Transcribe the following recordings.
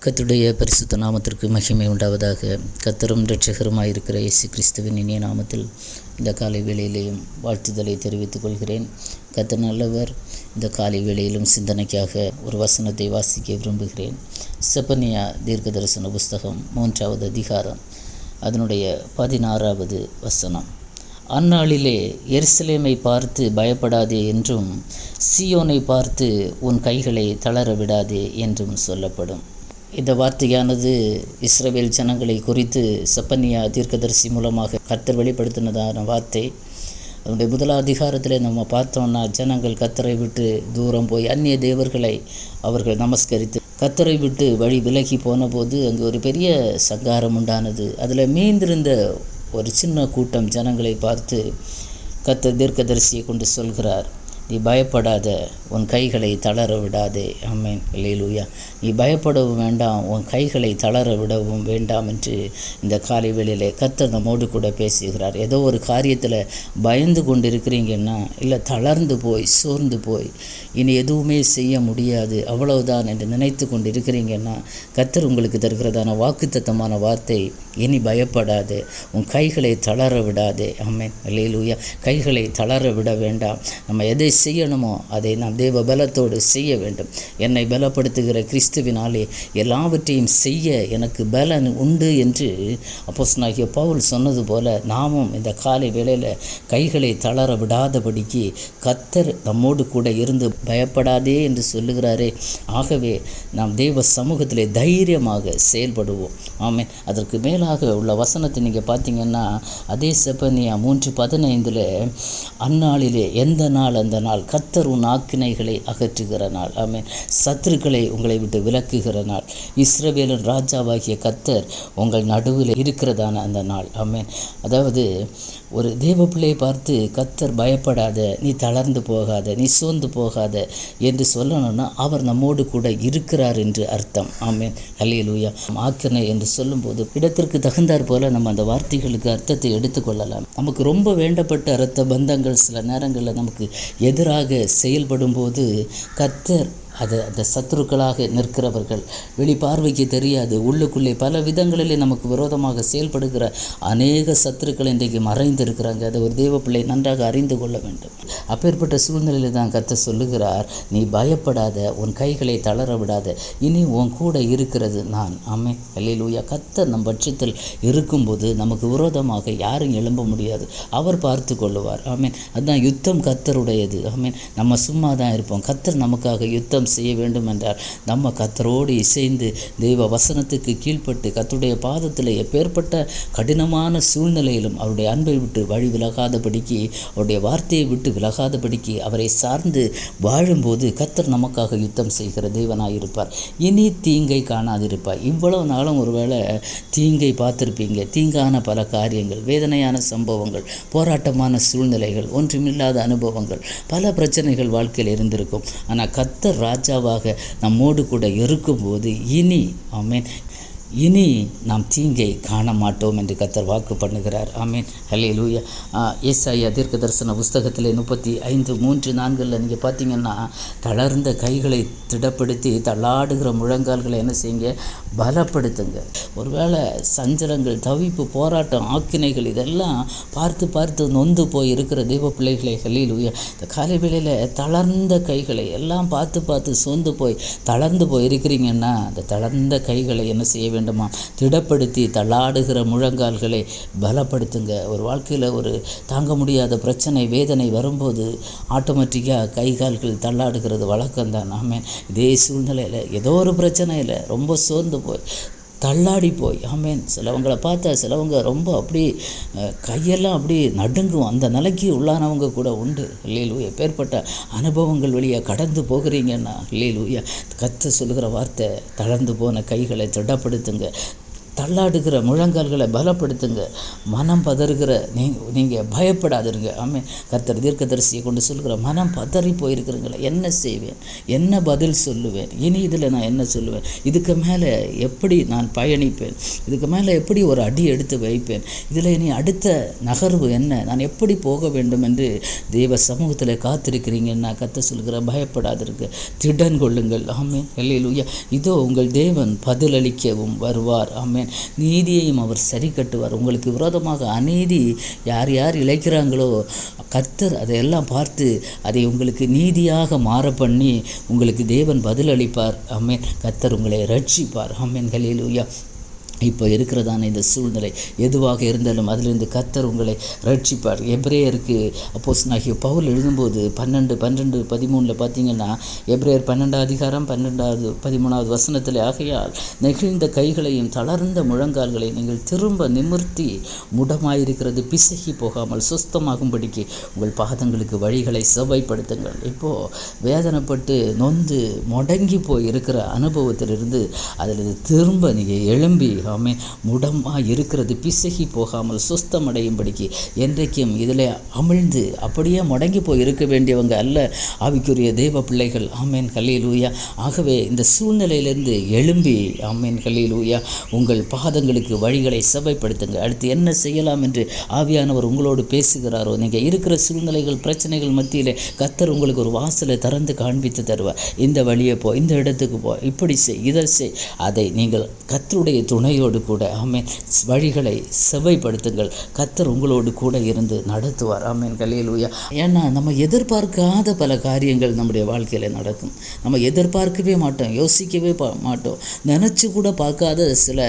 கர்த்தருடைய பரிசுத்த நாமத்திற்கு மகிமை உண்டாவதாக. கர்த்தரும் இரட்சகருமாய் இருக்கிற இயேசு கிறிஸ்துவின் இனிய நாமத்தில் இந்த காலை வேளையிலேயும் வாழ்த்துதலை தெரிவித்துக் கொள்கிறேன். கர்த்தர் நல்லவர். இந்த காலை வேளையிலும் சிந்தனைக்காக ஒரு வசனத்தை வாசிக்க விரும்புகிறேன். செப்பனியா தீர்க்க தரிசன புஸ்தகம் 3வது அதிகாரம் அதனுடைய 16வது வசனம். அந்நாளிலே எருசலேமை பார்த்து பயப்படாதே என்றும் சீயோனை பார்த்து உன் கைகளை தளர விடாதே என்றும் சொல்லப்படும். இந்த வார்த்தையானது இஸ்ரவேல் ஜனங்களை குறித்து செப்பனியா தீர்க்கதரிசி மூலமாக கர்த்தர் வெளிப்படுத்தினதான வார்த்தை. அதனுடைய 1வது அதிகாரத்தில் நம்ம பார்த்தோம்னா, ஜனங்கள் கர்த்தரை விட்டு தூரம் போய் அந்நிய தேவர்களை அவர்கள் நமஸ்கரித்து கர்த்தரை விட்டு வழி விலகி போன போது அங்கு ஒரு பெரிய சங்காரம் உண்டானது. அதில் மீந்திருந்த ஒரு சின்ன கூட்டம் ஜனங்களை பார்த்து கர்த்தர் தீர்க்கதரிசியை கொண்டு சொல்கிறார், நீ பயப்படாத, உன் கைகளை தளர விடாதே. ஆமென், அல்லேலூயா. நீ பயப்படவும் வேண்டாம், உன் கைகளை தளர விடவும் வேண்டாம் என்று இந்த காலை வேளையிலே கர்த்தர் நம்மோடு கூட பேசுகிறார். ஏதோ ஒரு காரியத்தில் பயந்து கொண்டு இருக்கிறீங்கன்னா, இல்லை தளர்ந்து போய் சோர்ந்து போய் இனி எதுவுமே செய்ய முடியாது அவ்வளவுதான் என்று நினைத்து கொண்டு இருக்கிறீங்கன்னா, கர்த்தர் உங்களுக்கு தருகிறதான வாக்குத்தத்தமான வார்த்தை, இனி பயப்படாதே, உன் கைகளை தளர விடாதே. ஆமென், அல்லேலூயா. கைகளை தளர விட வேண்டாம். நம்ம எதை செய்யணுமோ அதை நாம் தேவ பலத்தோடு செய்ய வேண்டும். என்னை பலப்படுத்துகிற கிறிஸ்துவினாலே எல்லாவற்றையும் செய்ய எனக்கு பலன் உண்டு என்று அப்போஸ்தலனாகிய பவுல் சொன்னது போல, நாமும் இந்த காலை வேளையில் கைகளை தளர விடாதபடிக்கு கர்த்தர் நம்மோடு கூட இருந்து பயப்படாதே என்று சொல்லுகிறாரே. ஆகவே நாம் தேவ சமூகத்திலே தைரியமாக செயல்படுவோம். ஆமென். அதற்கு மேலாக உள்ள வசனத்தை நீங்கள் பார்த்தீங்கன்னா, அதே செப்பனியா 3:15 அந்நாளிலே, எந்த நாள் அந்த நாள், கர்த்தர் உன் ஆக்கினைகளை அகற்றுகிற நாள். ஆமென். சத்துருக்களை உங்களை விட்டு விலக்குகிற நாள். இஸ்ரவேலின் ராஜாவாகிய கர்த்தர் உங்கள் நடுவில் இருக்கிறதான அந்த நாள். ஆமென். அதாவது ஒரு தேவ பிள்ளையை பார்த்து கர்த்தர் பயப்படாத, நீ தளர்ந்து போகாத, நீ சோர்ந்து போகாத என்று சொல்லணும்னா, அவர் நம்மோடு கூட இருக்கிறார் என்று அர்த்தம். ஆமென், அல்லேலூயா. ஆக்கினை என்று சொல்லும்போது இடத்திற்கு தகுந்தாற் போல நம்ம அந்த வார்த்தைகளுக்கு அர்த்தத்தை எடுத்துக்கொள்ளலாம். நமக்கு ரொம்ப வேண்டப்பட்ட இரத்த பந்தங்கள் சில நேரங்களில் நமக்கு எதிராக செயல்படும் போது கர்த்தர் அந்த சத்துருக்களாக நிற்கிறவர்கள், வெளிப்பார்வைக்கு தெரியாது, உள்ளுக்குள்ளே பல விதங்களிலே நமக்கு விரோதமாக செயல்படுகிற அநேக சத்துருக்கள் இன்றைக்கு மறைந்திருக்கிறாங்க. அதை ஒரு தேவ பிள்ளை நன்றாக அறிந்து கொள்ள வேண்டும். அப்பேற்பட்ட சூழ்நிலையில் தான் கர்த்தர் சொல்லுகிறார், நீ பயப்படாத, உன் கைகளை தளர விடாத, இனி உன் கூட இருக்கிறது நான். ஆமென், அல்லேலூயா. கர்த்தர் நம் பட்சத்தில் இருக்கும்போது நமக்கு விரோதமாக யாரும் எழும்ப முடியாது. அவர் பார்த்து கொள்ளுவார். ஆமென். அதுதான் யுத்தம் கர்த்தருடையது. ஆமென். நம்ம சும்மா தான் இருப்போம். கர்த்தர் நமக்காக யுத்தம் செய்ய வேண்டும் என்றால் நம்ம கர்த்தரோடு இசைந்து தெய்வ வசனத்துக்கு கீழ்ப்பட்டு கர்த்தருடைய பாதத்தில் எப்பேற்பட்ட கடினமான சூழ்நிலையிலும் அவருடைய அன்பை விட்டு வழி விலகாதபடிக்கு, அவருடைய வார்த்தையை விட்டு விலகாதபடிக்கு அவரை சார்ந்து வாழும்போது கர்த்தர் நமக்காக யுத்தம் செய்கிற தேவனாயிருப்பார். இனி தீங்கை காணாதிருப்பார். இவ்வளவு நாளும் ஒருவேளை தீங்கை பார்த்துருப்பீங்க. தீங்கான பல காரியங்கள், வேதனையான சம்பவங்கள், போராட்டமான சூழ்நிலைகள், ஒன்றுமில்லாத அனுபவங்கள், பல பிரச்சனைகள் வாழ்க்கையில் இருந்திருக்கும். ஆனால் கர்த்தர் ராஜாவாக நம்மோடு கூட இருக்கும்போது இனி நாம் தீங்கை காண மாட்டோம் என்று கர்த்தர் வாக்கு பண்ணுகிறார். ஆமென், அல்லேலூயா. ஏசாயா தீர்க்க தரிசன புஸ்தகத்தில் 35:3-4 நீங்கள் பார்த்தீங்கன்னா, தளர்ந்த கைகளை திடப்படுத்தி தள்ளாடுகிற முழங்கால்களை என்ன செய்யுங்க, பலப்படுத்துங்க. ஒருவேளை சஞ்சலங்கள், தவிப்பு, போராட்டம், ஆக்கினைகள் இதெல்லாம் பார்த்து நொந்து போய் இருக்கிற தெய்வ பிள்ளைகளை, அல்லேலூயா, இந்த காலை வேளையில் தளர்ந்த கைகளை எல்லாம் பார்த்து சோர்ந்து போய் தளர்ந்து போய் இருக்கிறீங்கன்னா, அந்த தளர்ந்த கைகளை என்ன செய்ய வேண்டுமா, திடப்படுத்தி தள்ளாடுகிற முழங்கால்களை பலப்படுத்துங்க. ஒரு வாழ்க்கையில் ஒரு தாங்க முடியாத பிரச்சனை, வேதனை வரும்போது ஆட்டோமேட்டிக்காக கை கால்கள் தள்ளாடுகிறது வழக்கம்தான். ஆமென். இதே சூழ்நிலையில் ஏதோ ஒரு பிரச்சனையில் ரொம்ப சோர்ந்து போய் தள்ளாடி போய், ஆமென், சிலவங்களை பார்த்தா சிலவங்க ரொம்ப அப்படி கையெல்லாம் அப்படி நடுங்கும், அந்த நிலைக்கு உள்ளானவங்க கூட உண்டு. அல்லேலூயா. எப்பேற்பட்ட அனுபவங்கள் வழியாக கடந்து போகிறீங்கன்னா, அல்லேலூயா, கர்த்தர் சொல்லுகிற வார்த்தை, தளர்ந்து போன கைகளை திடப்படுத்துங்க. தள்ளாடுகிற முழங்கால்களை பலப்படுத்துங்க. மனம் பதறுகிற நீங்கள் பயப்படாதிருங்க. ஆமென். கர்த்தர் தீர்க்கதரிசியை கொண்டு சொல்கிற மனம் பதறி போயிருக்கிறீங்களே, என்ன செய்வேன், என்ன பதில் சொல்லுவேன், இனி இதில் நான் என்ன சொல்லுவேன், இதுக்கு மேலே எப்படி நான் பயணிப்பேன், இதுக்கு மேலே எப்படி ஒரு அடி எடுத்து வைப்பேன், இதில் இனி அடுத்த நகர்வு என்ன, நான் எப்படி போக வேண்டும் என்று தெய்வ சமூகத்தில் காத்திருக்கிறீங்கன்னா கர்த்தர் சொல்கிற பயப்படாதிருங்க, திடன் கொள்ளுங்கள். ஆமென். அல்லேலூயா. இதோ உங்கள் தேவன் பதிலளிக்கவும் வருவார். ஆமென். நீதியையும் அவர் சரி கட்டுவார். உங்களுக்கு விரோதமாக அநீதி யார் யார் இழைக்கிறாங்களோ கர்த்தர் அதையெல்லாம் பார்த்து அதை உங்களுக்கு நீதியாக மாற பண்ணி உங்களுக்கு தேவன் பதிலளிப்பார். ஆமென். கர்த்தர் உங்களை ரட்சிப்பார். ஆமென். அல்லேலூயா. இப்போ இருக்கிறதான இந்த சூழ்நிலை எதுவாக இருந்தாலும் அதிலிருந்து கர்த்தர் உங்களை ரட்சிப்பார். எபிரேயருக்கு அப்போஸ்தலனாகிய பவுல் எழுதும்போது 12:13 பார்த்தீங்கன்னா, எபிரேயர் 12:13 வசனத்தில், ஆகையால் நெகிழ்ந்த கைகளையும் தளர்ந்த முழங்கால்களையும் நீங்கள் திரும்ப நிமிர்த்தி முடமாயிருக்கிறது பிசகி போகாமல் சுஸ்தமாகும்படிக்கு உங்கள் பாதங்களுக்கு வழிகளை செவ்வாய்ப்படுத்துங்கள். இப்போது வேதனைப்பட்டு நொந்து முடங்கி போய் இருக்கிற அனுபவத்திலிருந்து அதில் திரும்ப நீங்கள் எழும்பி ஆமென் முடமாக இருக்கிறது பிசகி போகாமல் சுஸ்தமடையும்படிக்கு என்றைக்கும் இதில் அமிழ்ந்து அப்படியே முடங்கி போய் இருக்க வேண்டியவங்க அல்ல ஆவிக்குரிய தெய்வ பிள்ளைகள். ஆமென். அல்லேலூயா. ஆகவே இந்த சூழ்நிலையிலிருந்து எழும்பி ஆமென் அல்லேலூயா உங்கள் பாதங்களுக்கு வழிகளை செவ்வாய்ப்படுத்துங்க. அடுத்து என்ன செய்யலாம் என்று ஆவியானவர் உங்களோடு பேசுகிறாரோ, நீங்கள் இருக்கிற சூழ்நிலைகள் பிரச்சனைகள் மத்தியில் கர்த்தர் உங்களுக்கு ஒரு வாசலை திறந்து காண்பித்து தருவார். இந்த வழியை போ, இந்த இடத்துக்கு போ, இப்படி செய், இதை செய். அதை நீங்கள் கர்த்தருடைய துணையோடு கூட ஆமென் வழிகளை செவ்வாய்ப்படுத்துங்கள். கர்த்தர் உங்களோடு கூட இருந்து நடத்துவார். ஆமென். அல்லேலூயா. ஏன்னா நம்ம எதிர்பார்க்காத பல காரியங்கள் நம்முடைய வாழ்க்கையில் நடக்கும். நம்ம எதிர்பார்க்கவே மாட்டோம், யோசிக்கவே மாட்டோம், நினச்சி கூட பார்க்காத சில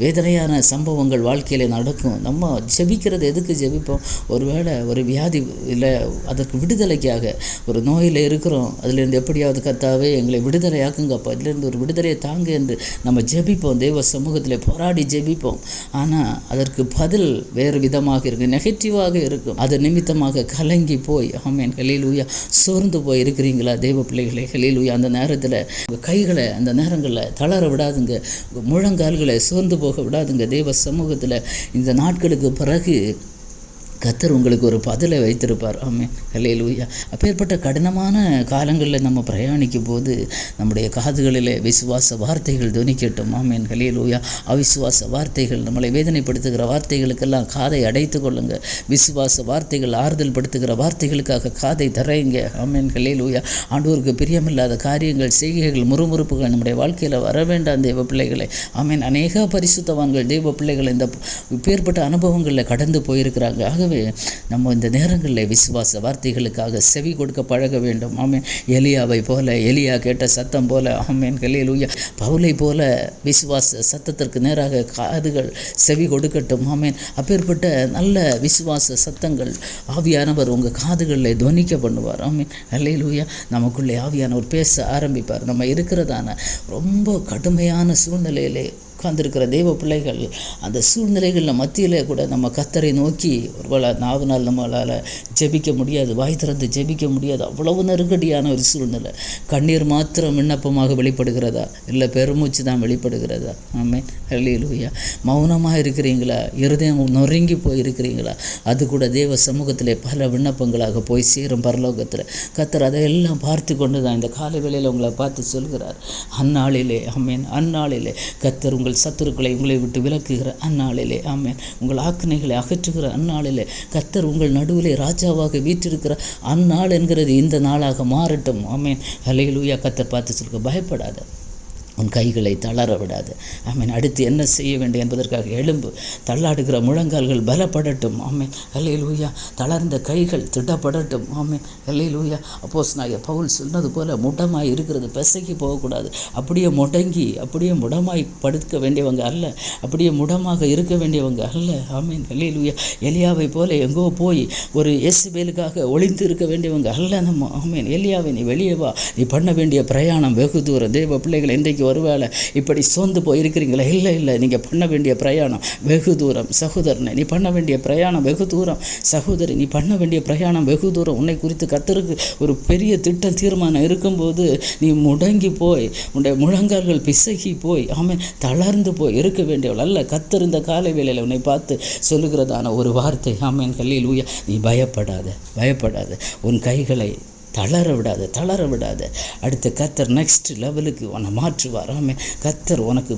வேதனையான சம்பவங்கள் வாழ்க்கையில் நடக்கும். நம்ம ஜெபிக்கிறது எதுக்கு ஜெபிப்போம்? ஒருவேளை ஒரு வியாதி இல்லை, அதற்கு விடுதலைக்காக ஒரு நோயில் இருக்கிறோம், அதிலிருந்து எப்படியாவது கர்த்தாவே எங்களை விடுதலையாக்குங்கப்பா, இதிலிருந்து ஒரு விடுதலையை தாங்க என்று நம்ம ஜெபிப்போம், தெய்வ சமூகத்தில் போராடி ஜெபிப்போம். ஆனால் அதற்கு பதில் வேறு விதமாக இருக்குது, நெகட்டிவாக இருக்கும். அது நிமித்தமாக கலங்கி போய் ஆமென் அல்லேலூயா சோர்ந்து போய் இருக்கிறீங்களா தெய்வ பிள்ளைகளே? அல்லேலூயா. அந்த நேரத்தில் உங்கள் கைகளை அந்த நேரங்களில் தளர விடாதுங்க, முழங்கால்களை சோர்ந்து போக விடாதுங்க. தெய்வ சமூகத்தில் இந்த நாட்களுக்கு பிறகு கர்த்தர் உங்களுக்கு ஒரு பதிலை வைத்திருப்பார். ஆமென் அல்லேலூயா. அப்பேற்பட்ட கடினமான காலங்களில் நம்ம பிரயாணிக்கும் போது நம்முடைய காதுகளில் விசுவாச வார்த்தைகள் துணிக்கட்டும். ஆமென் அல்லேலூயா. அவிசுவாச வார்த்தைகள், நம்மளை வேதனைப்படுத்துகிற வார்த்தைகளுக்கெல்லாம் காதை அடைத்து கொள்ளுங்க. விசுவாச வார்த்தைகள், ஆறுதல் படுத்துகிற வார்த்தைகளுக்காக காதை தரையுங்க. ஆமென் அல்லேலூயா. ஆண்டவருக்கு பிரியமில்லாத காரியங்கள், செய்கைகள், முறுமுறுப்புகள் நம்முடைய வாழ்க்கையில் வர வேண்டாம் தெய்வ பிள்ளைகளை. ஆமென். அநேக பரிசுத்தவான்கள் தெய்வ பிள்ளைகள் இந்த இப்பேற்பட்ட அனுபவங்களில் கடந்து போயிருக்கிறாங்க. ஆகவே நம்ம இந்த நேரங்களில் விசுவாச வார்த்தைகளுக்காக செவி கொடுக்க பழக வேண்டும். ஆமென். எலியாவை போல, எலியா கேட்ட சத்தம் போல ஆமென் அல்லேலூயா பவுலை போல விசுவாச சத்தத்திற்கு நேராக காதுகள் செவி கொடுக்கட்டும். ஆமென். அப்பேற்பட்ட நல்ல விசுவாச சத்தங்கள் ஆவியானவர் உங்கள் காதுகளில் துவனிக்க பண்ணுவார். ஆமென் அல்லேலூயா. நமக்குள்ளே ஆவியானவர் பேச ஆரம்பிப்பார். நம்ம இருக்கிறதான ரொம்ப கடுமையான சூழ்நிலையிலே உட்கார்ந்திருக்கிற தெய்வ பிள்ளைகள் அந்த சூழ்நிலைகளில் மத்தியில் கூட நம்ம கர்த்தரை நோக்கி ஒருவேளை நாவனால் நம்மளால் ஜெபிக்க முடியாது, வாய் திறந்து ஜெபிக்க முடியாது, அவ்வளவு நெருக்கடியான ஒரு சூழ்நிலை. கண்ணீர் மாத்திரம் விண்ணப்பமாக வெளிப்படுகிறதா, இல்லை பெருமூச்சு தான் வெளிப்படுகிறதா? ஆமென் அல்லேலூயா. மௌனமாக இருக்கிறீங்களா? இருதயம் நொறுங்கி போயிருக்கிறீங்களா? அது கூட தேவ சமூகத்தில் பல விண்ணப்பங்களாக போய் சேரும் பரலோகத்தில். கர்த்தர் அதையெல்லாம் பார்த்து கொண்டு தான் இந்த காலை வேளையில் உங்களை பார்த்து சொல்கிறார், அந்நாளிலே ஆமென் அந்நாளிலே கர்த்தர் உங்கள் சத்துருக்களை உங்களை விட்டு விலக்குகிற அந்நாளிலே ஆமென் உங்கள் ஆக்கினைகளை அகற்றுகிற அந்நாளிலே கர்த்தர் உங்கள் நடுவிலே ராஜாவாக வீற்றிருக்கிற அந்நாள் என்கிறது இந்த நாளாக மாறட்டும். ஆமென் அல்லேலூயா. கர்த்தர் பார்த்து சொல்லுங்க, பயப்படாத, உன் கைகளை தளர விடாது. ஆமென். அடுத்து என்ன செய்ய வேண்டும் என்பதற்காக எழும்பு. தள்ளாடுகிற முழங்கால்கள் பலப்படட்டும். ஆமென் அல்லேலூயா. தளர்ந்த கைகள் திடப்படட்டும். ஆமென் அல்லேலூயா. அப்போஸ்தலனாகிய பவுல் சொன்னது போல முடமாய் இருக்கிறது பிசகி போகக்கூடாது. அப்படியே முடங்கி அப்படியே முடமாய் படுக்க வேண்டியவங்க அல்ல, அப்படியே முடமாக இருக்க வேண்டியவங்க அல்ல. ஆமென் அல்லேலூயா. எலியாவை போல எங்கோ போய் ஒரு இயேசுவேலுக்காக ஒளிந்து இருக்க வேண்டியவங்க அல்ல நம்ம. ஆமென். எலியாவை நீ வெளியே வா, நீ பண்ண வேண்டிய பிரயாணம் வெகு தூரம். தேவ பிள்ளைகள் இன்றைக்கு ஒருவேளை இப்படி சோர்ந்து போயிருக்கிறீங்களா? இல்லை, நீங்கள் பண்ண வேண்டிய பிரயாணம் வெகு தூரம். சகோதரனை, நீ பண்ண வேண்டிய பிரயாணம் வெகு தூரம். சகோதரி, நீ பண்ண வேண்டிய பிரயாணம் வெகு தூரம். உன்னை குறித்து கர்த்தருக்கு ஒரு பெரிய திட்டம் தீர்மானம் இருக்கும்போது நீ முடங்கி போய் உன்னுடைய முழங்கால்கள் பிசகி போய் தளர்ந்து போய் இருக்க வேண்டியவள் அல்ல. கர்த்தர் இந்த காலை வேளையில் உன்னை பார்த்து சொல்லுகிறதான ஒரு வார்த்தை, ஹல்லேலூயா, நீ பயப்படாத, உன் கைகளை தளர விடாத. அடுத்த கர்த்தர் நெக்ஸ்ட் லெவலுக்கு உன்னை மாற்றுவார். கர்த்தர் உனக்கு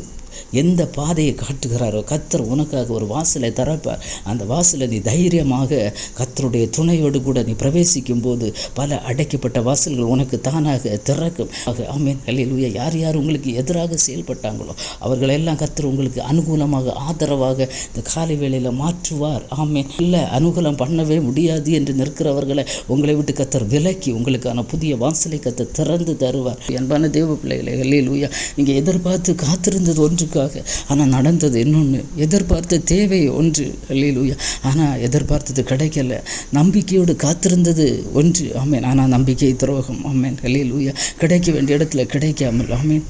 எந்த பாதையை காட்டுகிறாரோ கர்த்தர் உனக்காக ஒரு வாசலை திறப்பார். அந்த வாசலை நீ தைரியமாக கர்த்தருடைய துணையோடு கூட நீ பிரவேசிக்கும் போது பல அடைக்கப்பட்ட வாசல்கள் உனக்கு தானாக திறக்கும். ஹல்லேலூயா. யார் உங்களுக்கு எதிராக செயல்பட்டாங்களோ அவர்களெல்லாம் கர்த்தர் உங்களுக்கு அனுகூலமாக ஆதரவாக இந்த காலை வேளையில் மாற்றுவார். இல்லை அனுகூலம் பண்ணவே முடியாது என்று நிற்கிறவர்களை உங்களை விட்டு கர்த்தர் விலக்கி உங்களுக்கான புதிய வாசலை கர்த்தர் திறந்து தருவார். அன்பான தேவ பிள்ளைகளை, ஹல்லேலூயா, நீங்கள் எதிர்பார்த்து காத்திருந்தது ஒன்று, ஆனால் நடந்தது இன்னொன்று. எதிர்பார்த்த தேவை ஒன்று, ஹல்லேலூயா, ஆனால் எதிர்பார்த்தது கிடைக்கல. நம்பிக்கையோடு காத்திருந்தது ஒன்று, ஆனால் நம்பிக்கை துரோகம், ஹல்லேலூயா, கிடைக்க வேண்டிய இடத்துல கிடைக்காமல்,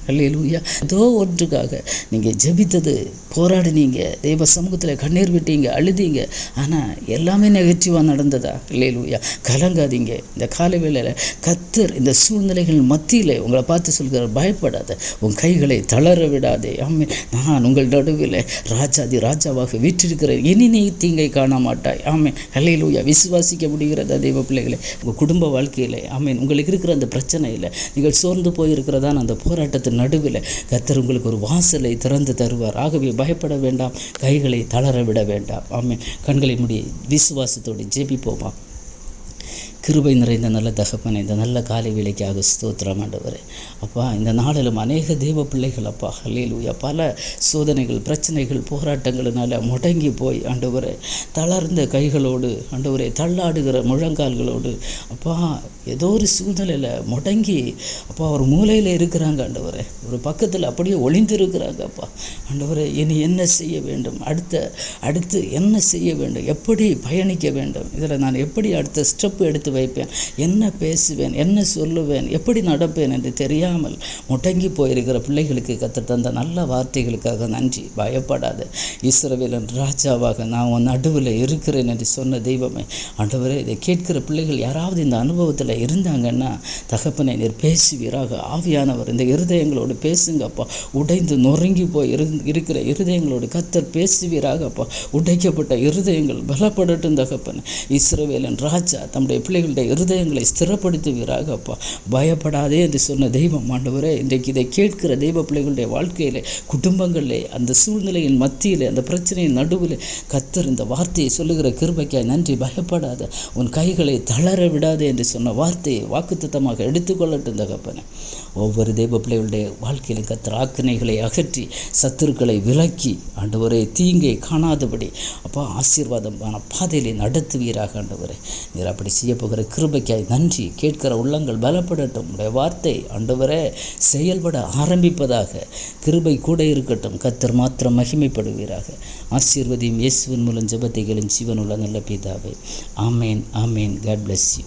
ஹல்லேலூயா, ஏதோ ஒன்றுக்காக நீங்கள் ஜெபித்தது, போராடினீங்க, தெய்வ சமூகத்தில் கண்ணீர் விட்டீங்க, அழுதீங்க, ஆனால் எல்லாமே நெகட்டிவாக நடந்ததா? ஹல்லேலூயா, கலங்காதீங்க. இந்த காலை வேளையில் கர்த்தர் இந்த சூழ்நிலைகள் மத்தியில் உங்களை பார்த்து சொல்கிறார், பயப்படாத, உன் கைகளை தளர விடாதே. நான் உங்கள் நடுவில் ராஜாவாக வீற்றிருக்கிறேன், இனி நீ தீங்கை காண மாட்டாய். ஹல்லேலூயா. விசுவாசிக்க முடிகிறதா தெய்வ பிள்ளைகளை? உங்கள் குடும்ப வாழ்க்கையில் உங்களுக்கு இருக்கிற அந்த பிரச்சனையில் நீங்கள் சோர்ந்து போயிருக்கிறதான அந்த போராட்டத்தின் நடுவில் கர்த்தர் உங்களுக்கு ஒரு வாசலை திறந்து தருவார். ஆகவே பயப்பட வேண்டாம், கைகளை தளர விட வேண்டாம். கண்களை மூடி விசுவாசத்தோடு ஜெபிப்போமா. கிருபை நிறைந்த நல்ல தகப்பனே, இந்த நல்ல காலை வேளைக்காக ஸ்தோத்திரம் ஆண்டவரே. அப்பா, இந்த நாளிலும் அநேக தேவ பிள்ளைகள் அப்பா, ஹல்லேலூயா, பல சோதனைகள், பிரச்சனைகள், போராட்டங்களினால முடங்கி போய் ஆண்டவரே, தளர்ந்த கைகளோடு ஆண்டவரே, தள்ளாடுகிற முழங்கால்களோடு அப்பா, ஏதோ ஒரு சூழ்நிலையில் முடங்கி அப்பா ஒரு மூலையில் இருக்கிறாங்க ஆண்டவரே, ஒரு பக்கத்தில் அப்படியே ஒளிந்து இருக்கிறாங்க அப்பா. ஆண்டவரே, இனி என்ன செய்ய வேண்டும், அடுத்து என்ன செய்ய வேண்டும், எப்படி பயணிக்க வேண்டும், இதில் நான் எப்படி அடுத்த ஸ்டெப் எடுத்து வைப்பேன், என்ன பேசுவேன், என்ன சொல்லுவேன், எப்படி நடப்பேன் என்று தெரியாமல் முடங்கி போயிருக்கிற பிள்ளைகளுக்கு கர்த்தர் தந்த நல்ல வார்த்தைகளுக்காக நன்றி. பயப்படாத, இஸ்ரவேலின் ராஜாவாக நான் உன் நடுவில் இருக்கிறேன் என்று சொன்ன தெய்வமே, ஆண்டவரே, இதை கேட்கிற பிள்ளைகள் யாராவது இந்த அனுபவத்தில் இருந்தாங்கன்னா தகப்பனை நீர் பேசுவீராக. ஆவியானவர் இந்த இருதயங்களோடு பேசுங்கப்பா. உடைந்து நொறுங்கி போய் இருக்கிற இருதயங்களோடு கர்த்தர் பேசுவீராகப்பா. உடைக்கப்பட்ட இருதயங்கள் பலப்படட்டும் தகப்பனை. இஸ்ரவேலின் ராஜா தம்முடைய பிள்ளைகளுடைய இருதயங்களை ஸ்திரப்படுத்துவீராகப்பா. பயப்படாதே என்று சொன்ன தெய்வம் ஆண்டவரே, இன்றைக்கு இதை கேட்கிற தெய்வ பிள்ளைகளுடைய வாழ்க்கையிலே, குடும்பங்களிலே, அந்த சூழ்நிலையின் மத்தியிலே, அந்த பிரச்சனையின் நடுவில் கர்த்தர் இந்த வார்த்தையை சொல்லுகிற கிருபைக்காய் நன்றி. பயப்படாத, உன் கைகளை தளர விடாதே என்று சொன்ன வார்த்தையை வாக்குத்தத்தமாக எடுத்துக்கொள்ளட்டும் தகப்பனே. ஒவ்வொரு தெய்வ பிள்ளைகளுடைய வாழ்க்கையிலும் கர்த்தர் ஆக்கினைகளை அகற்றி சத்துருக்களை விலக்கி ஆண்டவரே, தீங்கை காணாதபடி அப்பா ஆசீர்வாதமான பாதையிலே நடத்துவீராக ஆண்டவரே. நீர் அப்படி செய்ய போகிற கிருபைக்காய் நன்றி. கேட்கிற உள்ளங்கள் பலப்படட்டும். உடைய வார்த்தை ஆண்டவரே செயல்பட ஆரம்பிப்பதாக. கிருபை கூட இருக்கட்டும். கர்த்தர் மாத்திரம் மகிமைப்படுவீராக. ஆசீர்வதியும் இயேசுவின் மூலம் ஜெபத்தை கேளும் ஜீவனுள்ள நல்ல பிதாவே. ஆமேன். God bless you.